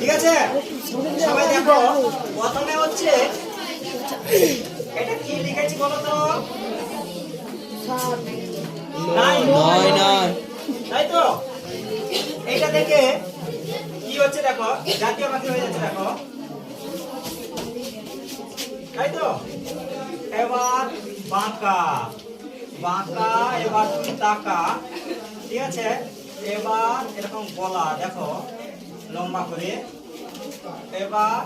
ঠিক আছে সবাই দেখো প্রথমে হচ্ছে এটা কি লিখেছি বলো তো নয় নয় তাই তো এইটা থেকে কি হচ্ছে দেখো জাতীয় পাখি হয়ে যাচ্ছে দেখো তাই তো এবার বাঁকা বাঁকা এবার তুমি তাকা ঠিক আছে এবার এরকম গলা দেখো লম্বা করে এবার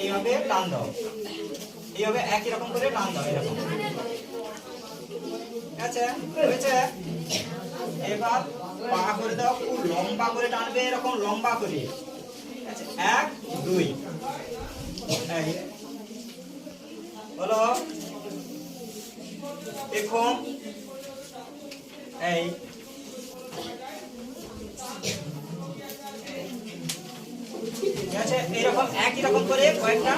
এইভাবে টান দাও এইভাবে একই রকম করে টান দাও এরকম ঠিক আছে হয়েছে এবার পা করে দাও খুব লম্বা করে টানবে এরকম লম্বা করে আচ্ছা 1 2 এই বলো দেখুন এই ঠিক আছে এরকম একই রকম করে কয়েকটা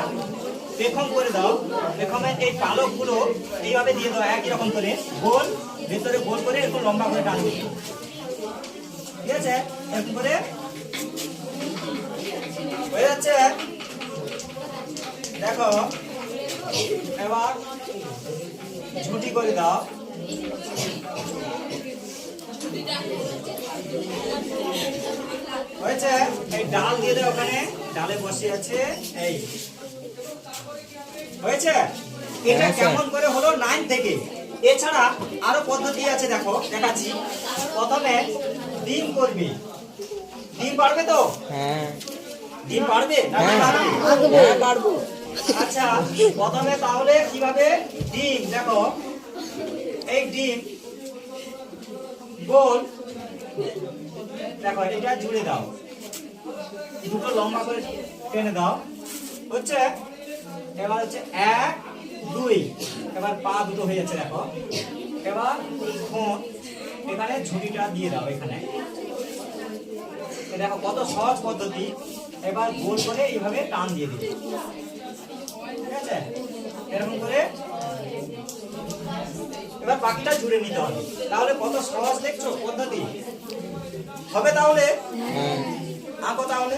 পেখম করে দাও পেখমের এই পালকগুলো এইভাবে দিয়ে দাও একই রকম করে গোল ভিতরে গোল করে এরকম লম্বা করে টানবে ঠিক আছে এরকম করে হয়ে যাচ্ছে দেখো এবার ঝুটি করে দাও হয়েছে এই ডাল দিয়ে দাও ওখানে ডালে বসে আছে এই হয়েছে এটা কেমন করে হলো 9 থেকে এছাড়া আরো পদ্ধতি আছে দেখো দেখাচ্ছি প্রথমে ডিম করবি ডিম পারবে তো হ্যাঁ ডিম পারবে না পারবো আচ্ছা প্রথমে তাহলে কিভাবে ডিম দেখো এই ডিম গোল দেখো এটা জুড়ে দাও দুটো লম্বা করে টেনে দাও হচ্ছে এবার হচ্ছে 1 2 এবার পা দুটো হয়ে যাচ্ছে দেখো এবার ফোন এখানে ঝুড়িটা দিয়ে দাও এখানে দেখো কত সহজ পদ্ধতি এবার গোল করে এইভাবে টান দিয়ে দিবে ঠিক আছে এরকম করে এবার বাকিটা জুড়ে নিতে হবে তাহলে কত সহজ দেখছো পদ্ধতি হবে তাহলে আঁকো তাহলে